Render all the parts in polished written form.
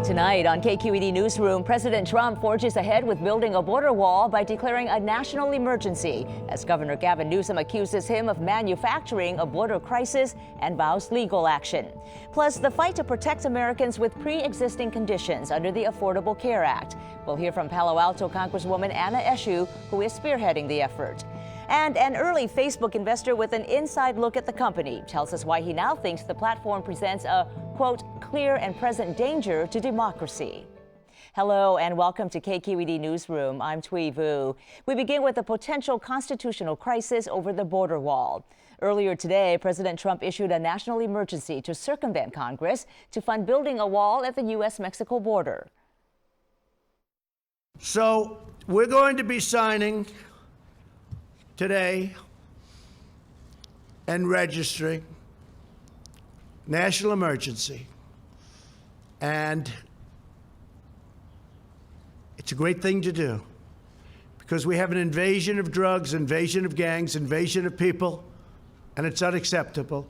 Tonight on KQED Newsroom, President Trump forges ahead with building a border wall by declaring a national emergency as Governor Gavin Newsom accuses him of manufacturing a border crisis and vows legal action. Plus, the fight to protect Americans with pre-existing conditions under the Affordable Care Act. We'll hear from Palo Alto Congresswoman Eshoo, who is spearheading the effort. And an early Facebook investor with an inside look at the company tells us why he now thinks the platform presents a, quote, clear and present danger to democracy. Hello and welcome to KQED Newsroom. I'm Thuy Vu. We begin with a potential constitutional crisis over the border wall. Earlier today, President Trump issued a national emergency to circumvent Congress to fund building a wall at the U.S. Mexico border. So we're going to be signing today and registering national emergency. And it's a great thing to do because we have an invasion of drugs, invasion of gangs, invasion of people, and it's unacceptable.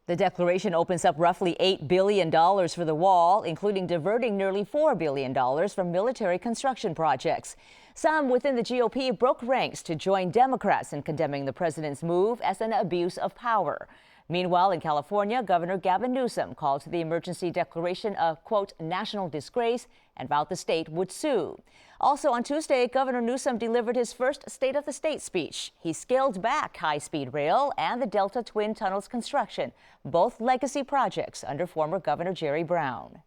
The declaration opens up roughly $8 billion for the wall, including diverting nearly $4 billion from military construction projects. Some within the GOP broke ranks to join Democrats in condemning the president's move as an abuse of power. Meanwhile, in California, Governor Gavin Newsom called the emergency declaration a, quote, national disgrace and vowed the state would sue. Also on Tuesday, Governor Newsom delivered his first State of the State speech. He scaled back high-speed rail and the Delta Twin Tunnels construction, both legacy projects under former Governor Jerry Brown.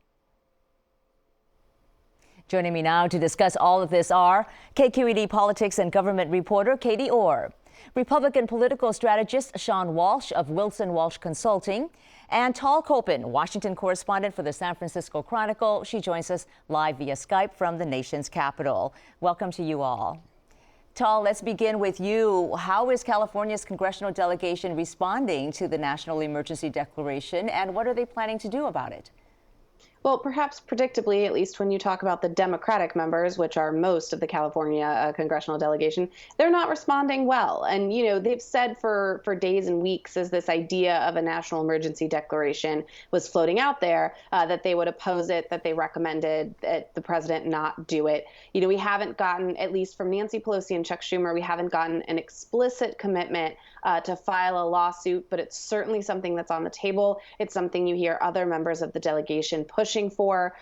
Joining me now to discuss all of this are KQED politics and government reporter Katie Orr, Republican political strategist Sean Walsh of Wilson Walsh Consulting, and Tal Kopin, Washington correspondent for the San Francisco Chronicle. She joins us live via Skype from the nation's capital. Welcome to you all. Tal, let's begin with you. How is California's congressional delegation responding to the national emergency declaration, and what are they planning to do about it? Well, perhaps predictably, at least when you talk about the Democratic members, which are most of the California congressional delegation, they're not responding well. And, you know, they've said for days and weeks as this idea of a national emergency declaration was floating out there, that they would oppose it, that they recommended that the president not do it. You know, we haven't gotten, at least from Nancy Pelosi and Chuck Schumer, we haven't gotten an explicit commitment to file a lawsuit, but it's certainly something that's on the table. It's something you hear other members of the delegation pushing for.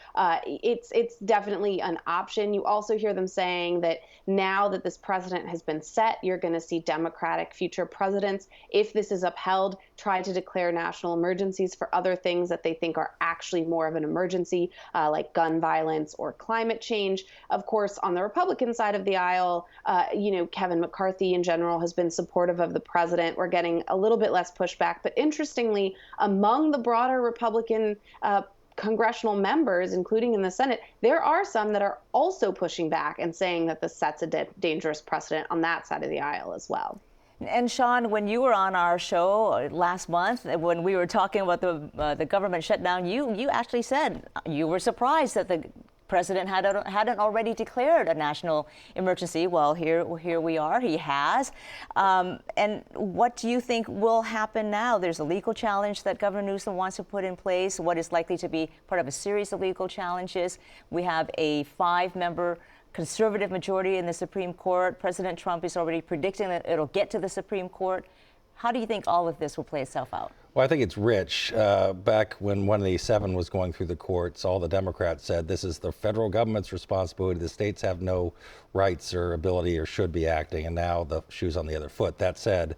It's definitely an option. You also hear them saying that now that this president has been set, you're going to see Democratic future presidents, if this is upheld, try to declare national emergencies for other things that they think are actually more of an emergency, like gun violence or climate change. Of course, on the Republican side of the aisle, you know, Kevin McCarthy in general has been supportive of the president. We're getting a little bit less pushback. But interestingly, among the broader Republican congressional members, including in the Senate, there are some that are also pushing back and saying that this sets a dangerous precedent on that side of the aisle as well. And Sean, when you were on our show last month, when we were talking about the government shutdown, you actually said you were surprised that the president hadn't already declared a national emergency. Well, here we are. He has. And what do you think will happen now? There's a legal challenge that Governor Newsom wants to put in place, what is likely to be part of a series of legal challenges. We have a 5-member conservative majority in the Supreme Court. President Trump is already predicting that it'll get to the Supreme Court. How do you think all of this will play itself out? Well, I think it's rich. Back when 187 was going through the courts, all the Democrats said this is the federal government's responsibility. The states have no rights or ability or should be acting, and now the shoe's on the other foot. That said,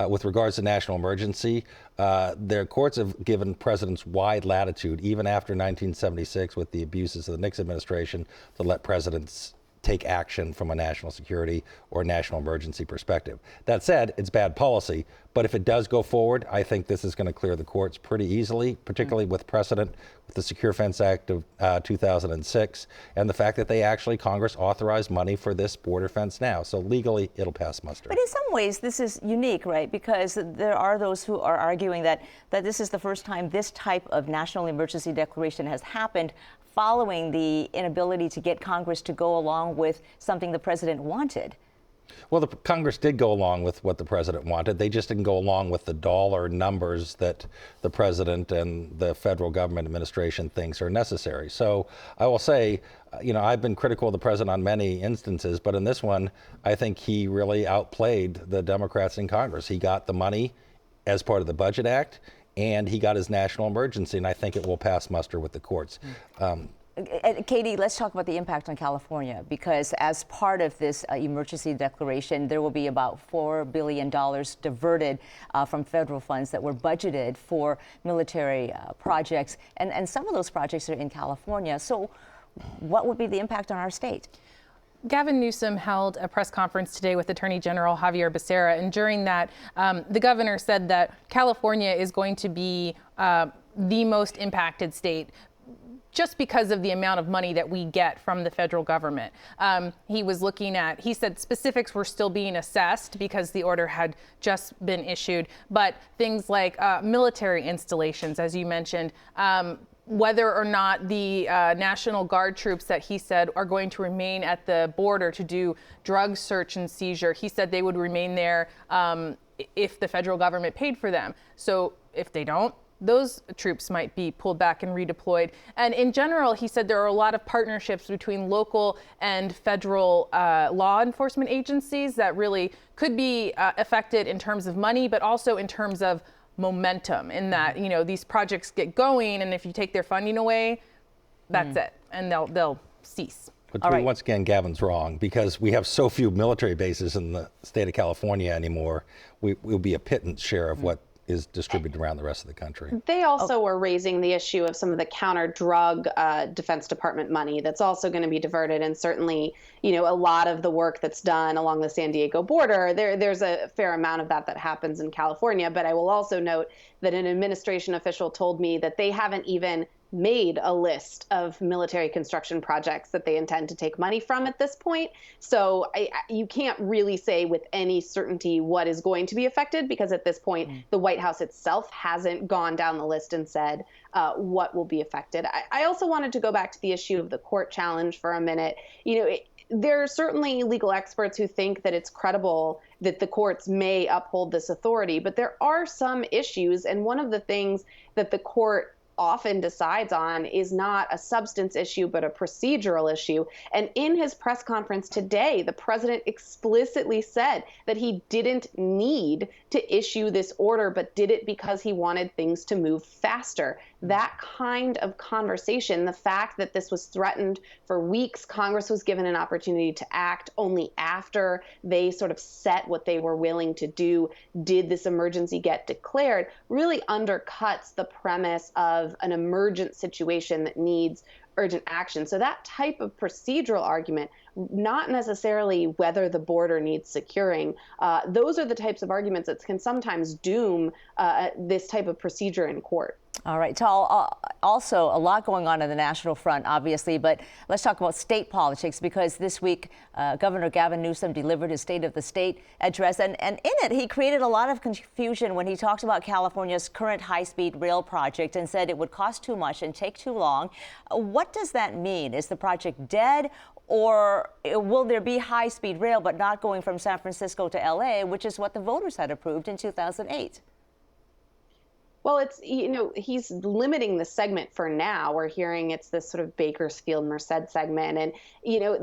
with regards to national emergency, their courts have given presidents wide latitude, even after 1976 with the abuses of the Nixon administration, to let presidents take action from a national security or national emergency perspective. That said, it's bad policy, but if it does go forward, I think this is going to clear the courts pretty easily, particularly with precedent with the Secure Fence Act of 2006 and the fact that Congress authorized money for this border fence now. So legally, it'll pass muster. But in some ways, this is unique, right? Because there are those who are arguing that this is the first time this type of national emergency declaration has happened following the inability to get Congress to go along with something the president wanted. Well, the Congress did go along with what the president wanted. They just didn't go along with the dollar numbers that the president and the federal government administration thinks are necessary. So I will say, I've been critical of the president on many instances, but in this one, I think he really outplayed the Democrats in Congress. He got the money as part of the Budget Act, and he got his national emergency, and I think it will pass muster with the courts. Katie, let's talk about the impact on California, because as part of this emergency declaration, there will be about $4 billion diverted from federal funds that were budgeted for military projects. And some of those projects are in California. So what would be the impact on our state? Gavin Newsom held a press conference today with Attorney General Javier Becerra, and during that, the governor said that California is going to be the most impacted state just because of the amount of money that we get from the federal government. He said specifics were still being assessed because the order had just been issued, but things like military installations, as you mentioned, whether or not the National Guard troops that he said are going to remain at the border to do drug search and seizure, he said they would remain there if the federal government paid for them. So if they don't, those troops might be pulled back and redeployed. And in general, he said there are a lot of partnerships between local and federal law enforcement agencies that really could be affected in terms of money, but also in terms of momentum, in that, these projects get going, and if you take their funding away, that's it, and they'll cease. But once again, Gavin's wrong, because we have so few military bases in the state of California anymore. We'll be a pittance share of what is distributed around the rest of the country. They also were raising the issue of some of the counter-drug Defense Department money that's also going to be diverted. And certainly, a lot of the work that's done along the San Diego border, there's a fair amount of that happens in California. But I will also note that an administration official told me that they haven't even made a list of military construction projects that they intend to take money from at this point. So you can't really say with any certainty what is going to be affected, because at this point, the White House itself hasn't gone down the list and said what will be affected. I also wanted to go back to the issue of the court challenge for a minute. There are certainly legal experts who think that it's credible that the courts may uphold this authority, but there are some issues. And one of the things that the court often decides on is not a substance issue, but a procedural issue. And in his press conference today, the president explicitly said that he didn't need to issue this order, but did it because he wanted things to move faster. That kind of conversation, the fact that this was threatened for weeks, Congress was given an opportunity to act only after they sort of set what they were willing to do, did this emergency get declared, really undercuts the premise of an emergent situation that needs urgent action. So that type of procedural argument, not necessarily whether the border needs securing, those are the types of arguments that can sometimes doom this type of procedure in court. All right, Tal, also a lot going on in the national front, obviously, but let's talk about state politics, because this week Governor Gavin Newsom delivered his State of the State address, and in it he created a lot of confusion when he talked about California's current high-speed rail project and said it would cost too much and take too long. What does that mean? Is the project dead, or will there be high-speed rail but not going from San Francisco to LA, which is what the voters had approved in 2008? Well, it's, he's limiting the segment for now. We're hearing it's this sort of Bakersfield-Merced segment. And,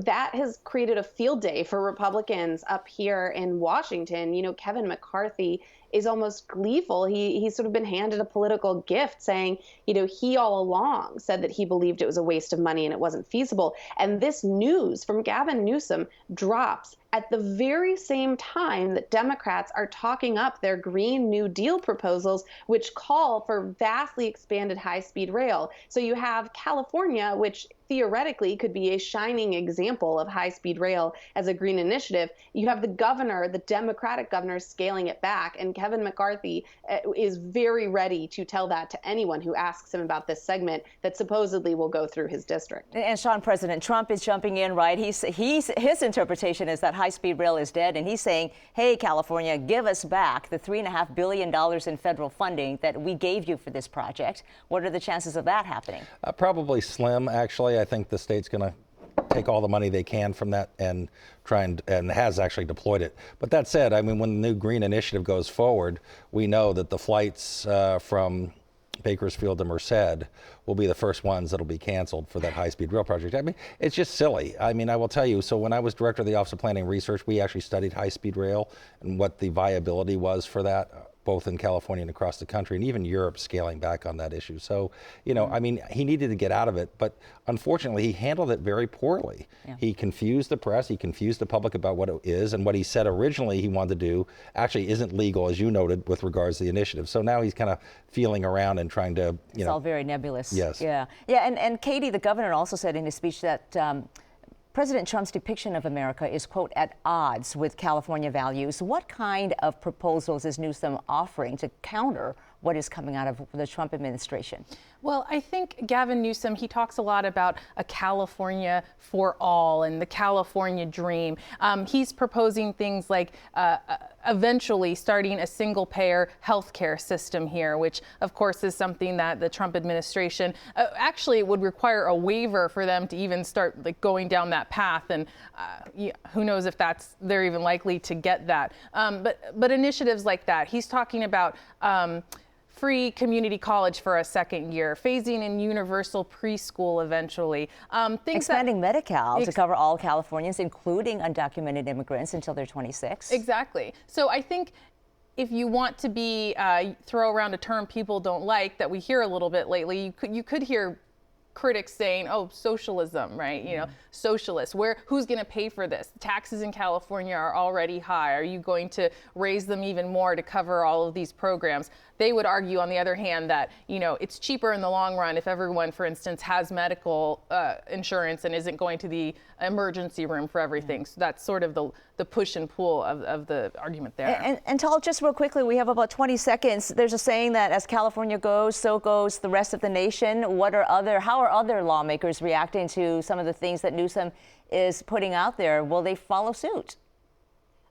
that has created a field day for Republicans up here in Washington. Kevin McCarthy is almost gleeful. He's sort of been handed a political gift, saying, he all along said that he believed it was a waste of money and it wasn't feasible. And this news from Gavin Newsom drops at the very same time that Democrats are talking up their Green New Deal proposals, which call for vastly expanded high-speed rail. So you have California, which theoretically could be a shining example of high-speed rail as a green initiative. You have the governor, the Democratic governor, scaling it back, and Kevin McCarthy is very ready to tell that to anyone who asks him about this segment that supposedly will go through his district. And Sean, President Trump is jumping in, right? His interpretation is that high-speed rail is dead, and he's saying, hey, California, give us back the $3.5 billion in federal funding that we gave you for this project. What are the chances of that happening? Probably slim, actually. I think the state's going to take all the money they can from that and try and has actually deployed it. But that said, I mean, when the new green initiative goes forward, we know that the flights from Bakersfield to Merced will be the first ones that'll be canceled for that high-speed rail project. I mean, it's just silly. I mean, I will tell you, so when I was director of the Office of Planning and Research, we actually studied high-speed rail and what the viability was for that, both in California and across the country, and even Europe scaling back on that issue. So, you know, I mean, he needed to get out of it, but unfortunately, he handled it very poorly. Yeah. He confused the press, he confused the public about what it is, and what he said originally he wanted to do actually isn't legal, as you noted, with regards to the initiative. So now he's kind of feeling around and trying to, it's all very nebulous. Yes. Yeah. Yeah, and Katie, the governor, also said in his speech that President Trump's depiction of America is, quote, at odds with California values. What kind of proposals is Newsom offering to counter what is coming out of the Trump administration? Well, I think Gavin Newsom, he talks a lot about a California for all and the California dream. He's proposing things like eventually starting a single-payer healthcare system here, which of course is something that the Trump administration actually would require a waiver for them to even start like going down that path. And who knows if they're even likely to get that. But initiatives like that, he's talking about free community college for a second year, phasing in universal preschool eventually. Expanding Medi-Cal to cover all Californians, including undocumented immigrants, until they're 26. Exactly. So I think if you want to be throw around a term people don't like that we hear a little bit lately, you could hear critics saying, oh, socialism, right? You know, socialists, who's going to pay for this? Taxes in California are already high. Are you going to raise them even more to cover all of these programs? They would argue, on the other hand, that, you know, it's cheaper in the long run if everyone, for instance, has medical insurance and isn't going to the emergency room for everything. So that's sort of the push and pull of the argument there. And Tal, just real quickly, we have about 20 seconds. There's a saying that as California goes, so goes the rest of the nation. How are other lawmakers reacting to some of the things that Newsom is putting out there? Will they follow suit?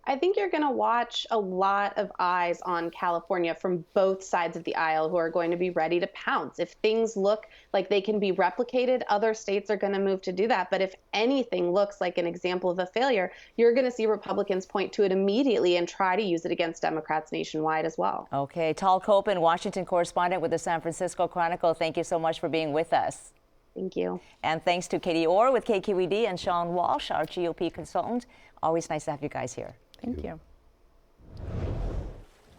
I think you're going to watch a lot of eyes on California from both sides of the aisle who are going to be ready to pounce. If things look like they can be replicated, other states are going to move to do that. But if anything looks like an example of a failure, you're going to see Republicans point to it immediately and try to use it against Democrats nationwide as well. Okay. Tal Copen, Washington correspondent with the San Francisco Chronicle, thank you so much for being with us. Thank you. And thanks to Katie Orr with KQED and Sean Walsh, our GOP consultant. Always nice to have you guys here. Thank you.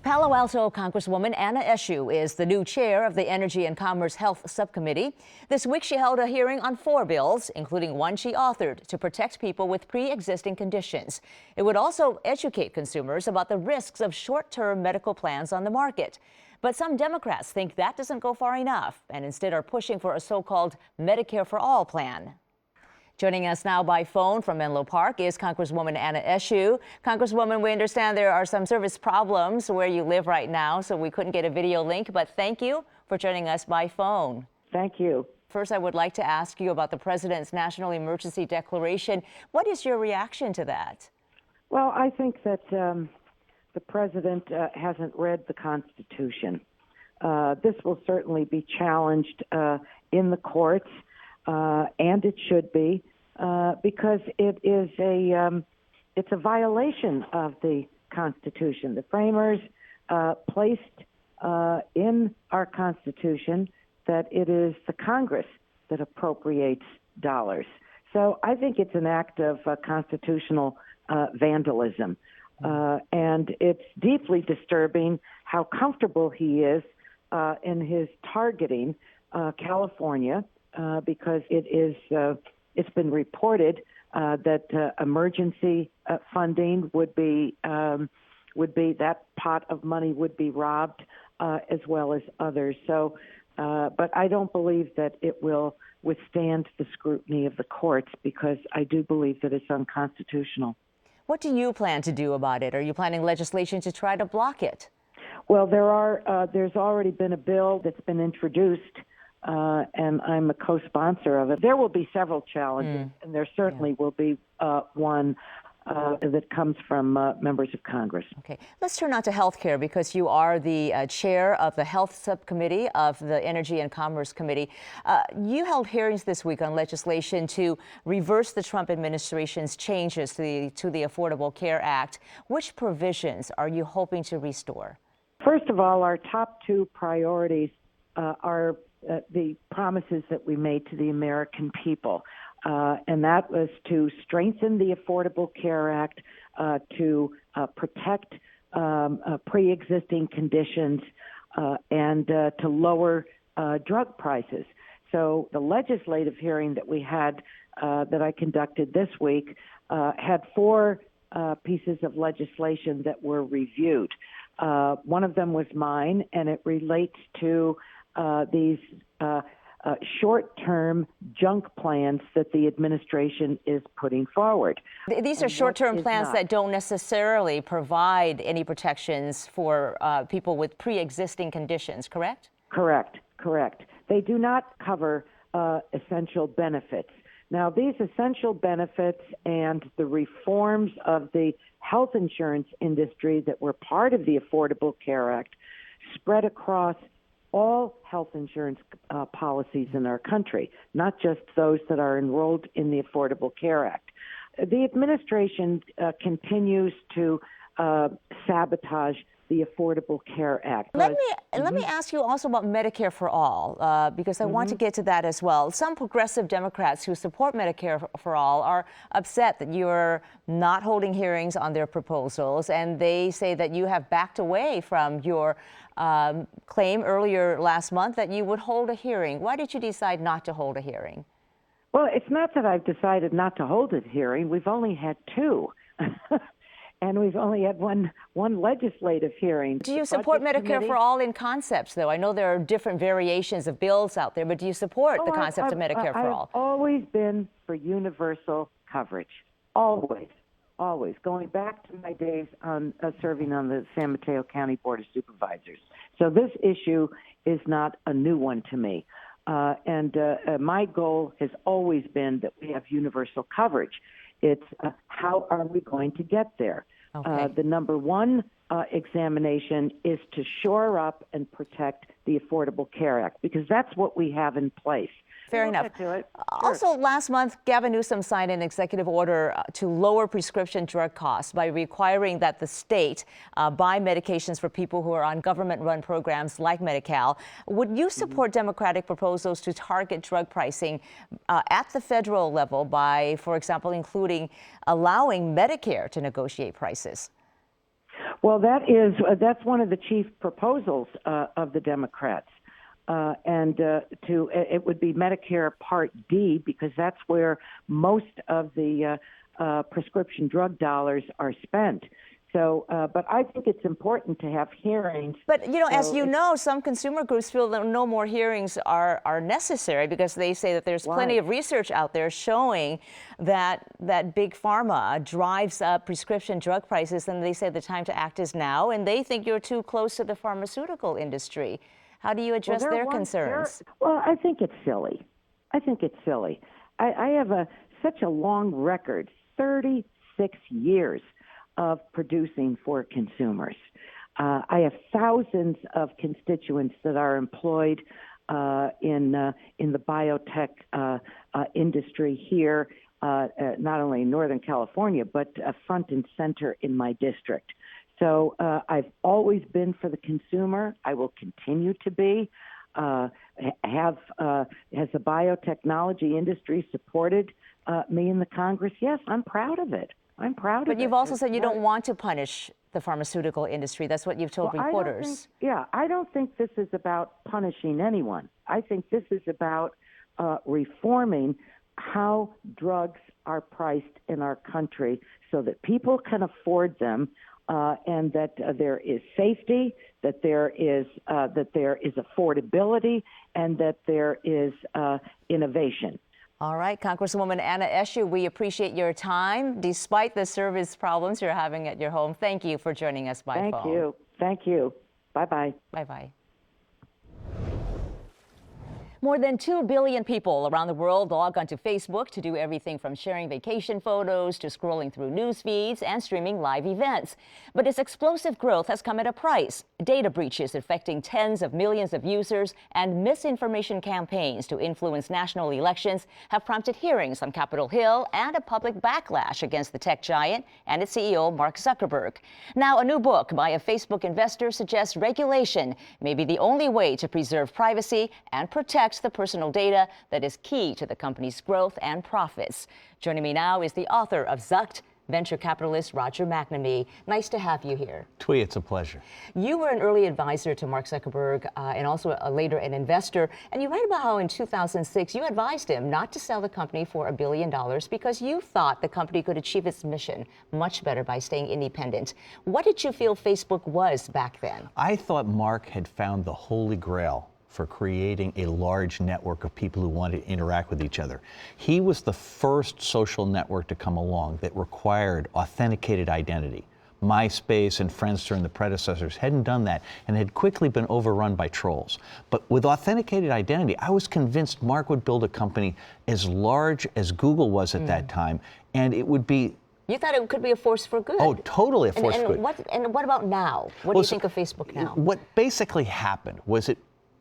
Palo Alto Congresswoman Anna Eshoo is the new chair of the Energy and Commerce Health Subcommittee. This week she held a hearing on 4 bills, including one she authored to protect people with pre-existing conditions. It would also educate consumers about the risks of short-term medical plans on the market. But some Democrats think that doesn't go far enough and instead are pushing for a so-called Medicare for All plan. Joining us now by phone from Menlo Park is Congresswoman Anna Eshoo. Congresswoman, we understand there are some service problems where you live right now, so we couldn't get a video link, but thank you for joining us by phone. Thank you. First, I would like to ask you about the President's National Emergency Declaration. What is your reaction to that? Well, I think that the President hasn't read the Constitution. This will certainly be challenged in the courts, and it should be, because it is it's a violation of the Constitution. The framers placed in our Constitution that it is the Congress that appropriates dollars. So I think it's an act of constitutional vandalism. And it's deeply disturbing how comfortable he is in his targeting California, because it's been reported that emergency funding would be that pot of money would be robbed, as well as others. So, but I don't believe that it will withstand the scrutiny of the courts, because I do believe that it's unconstitutional. What do you plan to do about it? Are you planning legislation to try to block it? Well, there's already been a bill that's been introduced, and I'm a co-sponsor of it. There will be several challenges, and there certainly will be one. that comes from members of Congress. Okay, let's turn on to health care because you are the chair of the Health Subcommittee of the Energy and Commerce Committee. You held hearings this week on legislation to reverse the Trump administration's changes to the Affordable Care Act. Which provisions are you hoping to restore? First of all, our top two priorities are the promises that we made to the American people. And that was to strengthen the Affordable Care Act, to protect pre-existing conditions, and to lower drug prices. So the legislative hearing that we had, that I conducted this week, had four pieces of legislation that were reviewed. One of them was mine, and it relates to these short-term junk plans that the administration is putting forward. These are short-term plans that don't necessarily provide any protections for people with pre-existing conditions, correct? Correct. They do not cover essential benefits. Now, these essential benefits and the reforms of the health insurance industry that were part of the Affordable Care Act spread across all health insurance policies in our country, not just those that are enrolled in the Affordable Care Act. The administration continues to sabotage the Affordable Care Act. Let me ask you also about Medicare for All, because I want to get to that as well. Some progressive Democrats who support Medicare for All are upset that you're not holding hearings on their proposals, and they say that you have backed away from your claim earlier last month that you would hold a hearing. Why did you decide not to hold a hearing? Well, it's not that I've decided not to hold a hearing. We've only had two. And we've only had one legislative hearing. Do you support Medicare for All in concepts, though? I know there are different variations of bills out there, but do you support the concept of Medicare for All? I've always been for universal coverage. Always. Going back to my days on serving on the San Mateo County Board of Supervisors. So this issue is not a new one to me. And my goal has always been that we have universal coverage. It's how are we going to get there? Okay. The number one examination is to shore up and protect the Affordable Care Act, because that's what we have in place. Fair enough. Also, last month, Gavin Newsom signed an executive order to lower prescription drug costs by requiring that the state buy medications for people who are on government-run programs like Medi-Cal. Would you support Democratic proposals to target drug pricing at the federal level by, for example, allowing Medicare to negotiate prices? Well, that's one of the chief proposals of the Democrats. It would be Medicare Part D, because that's where most of the prescription drug dollars are spent. So, but I think it's important to have hearings. But, as you know, some consumer groups feel that no more hearings are necessary because they say that there's plenty of research out there showing that big pharma drives up prescription drug prices, and they say the time to act is now, and they think you're too close to the pharmaceutical industry. How do you address their concerns? Well, I think it's silly. I have such a long record, 36 years of producing for consumers. I have thousands of constituents that are employed in the biotech industry here, not only in Northern California, but front and center in my district. So I've always been for the consumer. I will continue to be. Has the biotechnology industry supported me in the Congress? Yes, I'm proud of it. But you've also said you don't want to punish the pharmaceutical industry. That's what you've told reporters. I don't think this is about punishing anyone. I think this is about reforming how drugs are priced in our country so that people can afford them, and that there is safety, that there is affordability, and that there is innovation. All right, Congresswoman Anna Eshoo, we appreciate your time despite the service problems you're having at your home. Thank you for joining us by phone. Thank you. Bye-bye. Bye-bye. More than 2 billion people around the world log onto Facebook to do everything from sharing vacation photos to scrolling through news feeds and streaming live events. But its explosive growth has come at a price. Data breaches affecting tens of millions of users and misinformation campaigns to influence national elections have prompted hearings on Capitol Hill and a public backlash against the tech giant and its CEO, Mark Zuckerberg. Now, a new book by a Facebook investor suggests regulation may be the only way to preserve privacy and protect the personal data that is key to the company's growth and profits. Joining me now is the author of Zucked, venture capitalist Roger McNamee. Nice to have you here. Twee, it's a pleasure. You were an early advisor to Mark Zuckerberg and also later an investor. And you write about how in 2006 you advised him not to sell the company for $1 billion because you thought the company could achieve its mission much better by staying independent. What did you feel Facebook was back then? I thought Mark had found the holy grail for creating a large network of people who wanted to interact with each other. He was the first social network to come along that required authenticated identity. MySpace and Friendster and the predecessors hadn't done that and had quickly been overrun by trolls. But with authenticated identity, I was convinced Mark would build a company as large as Google was at that time, and it would be. You thought it could be a force for good. Oh, totally a force for good. What about now? What do you think of Facebook now? What basically happened was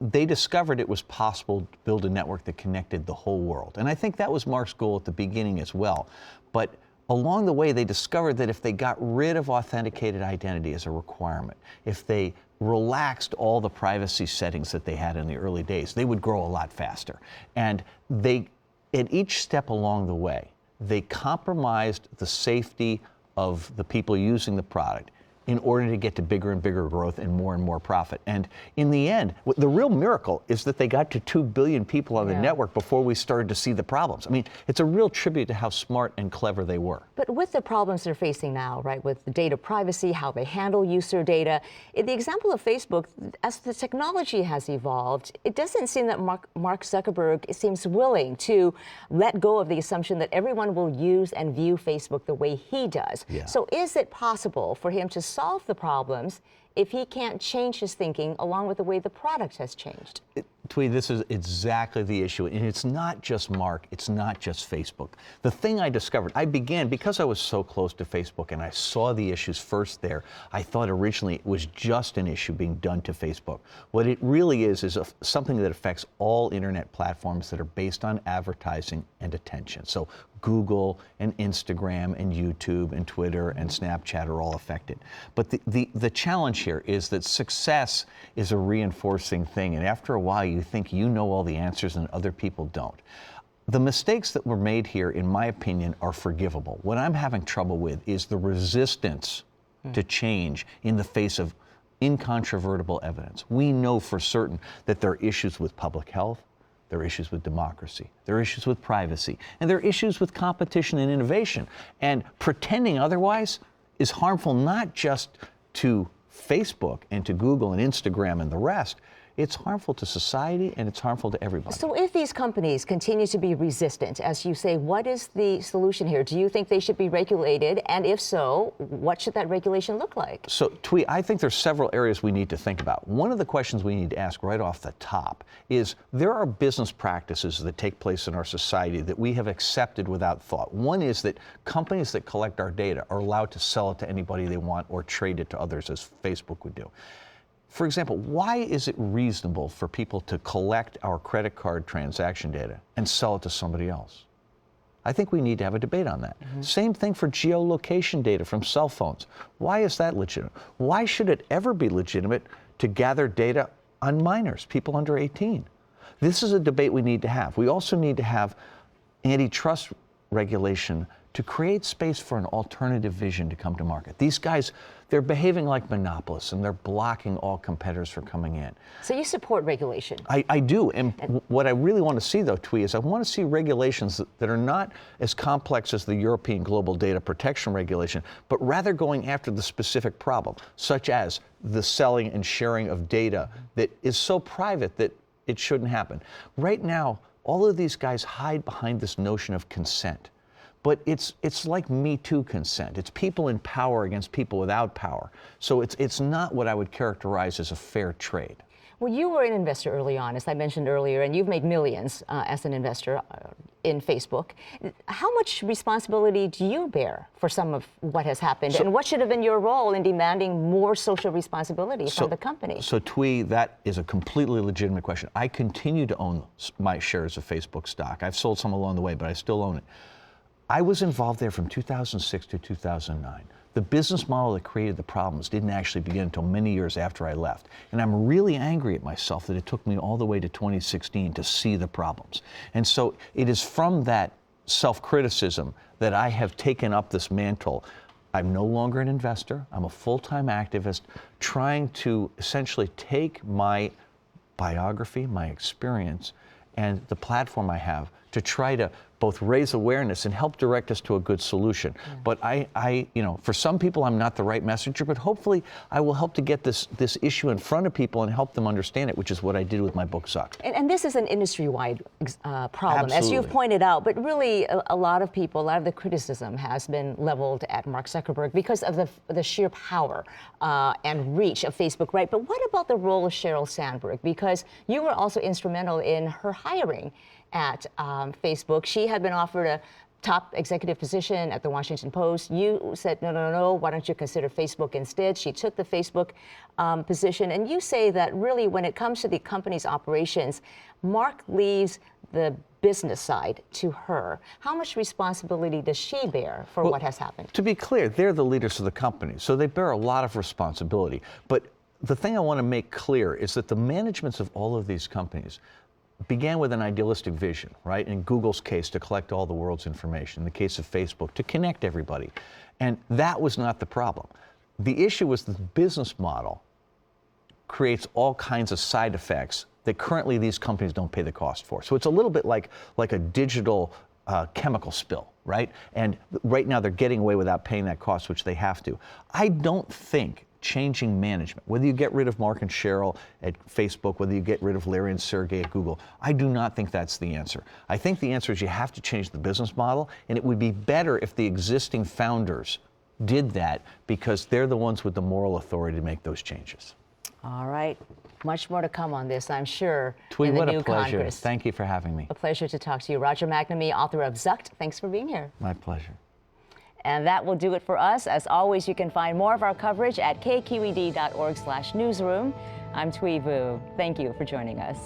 they discovered it was possible to build a network that connected the whole world. And I think that was Mark's goal at the beginning as well. But along the way, they discovered that if they got rid of authenticated identity as a requirement, if they relaxed all the privacy settings that they had in the early days, they would grow a lot faster. And at each step along the way, they compromised the safety of the people using the product in order to get to bigger and bigger growth and more profit. And in the end, the real miracle is that they got to 2 billion people on the network before we started to see the problems. I mean, it's a real tribute to how smart and clever they were. But with the problems they're facing now, right, with the data privacy, how they handle user data, in the example of Facebook, as the technology has evolved, it doesn't seem that Mark Zuckerberg seems willing to let go of the assumption that everyone will use and view Facebook the way he does. Yeah. So is it possible for him to solve the problems if he can't change his thinking along with the way the product has changed? Twee, this is exactly the issue. And it's not just Mark, it's not just Facebook. The thing I discovered, because I was so close to Facebook and I saw the issues first there, I thought originally it was just an issue being done to Facebook. What it really is something that affects all internet platforms that are based on advertising and attention. So Google and Instagram and YouTube and Twitter and Snapchat are all affected. But the challenge here is that success is a reinforcing thing, and after a while you think you know all the answers and other people don't. The mistakes that were made here, in my opinion, are forgivable. What I'm having trouble with is the resistance to change in the face of incontrovertible evidence. We know for certain that there are issues with public health, there are issues with democracy, there are issues with privacy, and there are issues with competition and innovation. And pretending otherwise is harmful not just to Facebook and to Google and Instagram and the rest. It's harmful to society and it's harmful to everybody. So if these companies continue to be resistant, as you say, what is the solution here? Do you think they should be regulated? And if so, what should that regulation look like? So, Twee, I think there's several areas we need to think about. One of the questions we need to ask right off the top is there are business practices that take place in our society that we have accepted without thought. One is that companies that collect our data are allowed to sell it to anybody they want or trade it to others, as Facebook would do. For example, why is it reasonable for people to collect our credit card transaction data and sell it to somebody else? I think we need to have a debate on that. Same thing for geolocation data from cell phones. Why is that legitimate? Why should it ever be legitimate to gather data on minors, people under 18? This is a debate we need to have. We also need to have antitrust regulation to create space for an alternative vision to come to market. These guys, they're behaving like monopolists and they're blocking all competitors from coming in. So you support regulation? I do. And what I really want to see, though, Twee, is I want to see regulations that are not as complex as the European Global Data Protection Regulation, but rather going after the specific problem, such as the selling and sharing of data that is so private that it shouldn't happen. Right now, all of these guys hide behind this notion of consent. But it's like Me Too consent. It's people in power against people without power. So it's not what I would characterize as a fair trade. Well, you were an investor early on, as I mentioned earlier, and you've made millions as an investor in Facebook. How much responsibility do you bear for some of what has happened, and what should have been your role in demanding more social responsibility from the company? So, Twee, that is a completely legitimate question. I continue to own my shares of Facebook stock. I've sold some along the way, but I still own it. I was involved there from 2006 to 2009. The business model that created the problems didn't actually begin until many years after I left. And I'm really angry at myself that it took me all the way to 2016 to see the problems. And so it is from that self-criticism that I have taken up this mantle. I'm no longer an investor. I'm a full-time activist trying to essentially take my biography, my experience, and the platform I have to try to both raise awareness and help direct us to a good solution. Yeah. But I, you know, for some people I'm not the right messenger, but hopefully I will help to get this issue in front of people and help them understand it, which is what I did with my book, Zucked. And this is an industry-wide problem, Absolutely. as you've pointed out, but really a lot of people, a lot of the criticism has been leveled at Mark Zuckerberg because of the sheer power and reach of Facebook, right? But what about the role of Sheryl Sandberg? Because you were also instrumental in her hiring at Facebook. She had been offered a top executive position at the Washington Post. You said, no, why don't you consider Facebook instead? She took the Facebook position. And you say that really when it comes to the company's operations, Mark leaves the business side to her. How much responsibility does she bear for what has happened? To be clear, they're the leaders of the company, so they bear a lot of responsibility. But the thing I want to make clear is that the managements of all of these companies began with an idealistic vision, right? In Google's case, to collect all the world's information. In the case of Facebook, to connect everybody. And that was not the problem. The issue was the business model creates all kinds of side effects that currently these companies don't pay the cost for. So it's a little bit like a digital chemical spill, right? And right now they're getting away without paying that cost, which they have to. I don't think changing management, whether you get rid of Mark and Sheryl at Facebook, whether you get rid of Larry and Sergey at Google, I do not think that's the answer. I think the answer is you have to change the business model, and it would be better if the existing founders did that because they're the ones with the moral authority to make those changes. All right. Much more to come on this, I'm sure, Twee, in the what new a pleasure. Congress. Thank you for having me. A pleasure to talk to you. Roger McNamee, author of Zucked. Thanks for being here. My pleasure. And that will do it for us. As always, you can find more of our coverage at kqed.org/newsroom. I'm Twee Vu. Thank you for joining us.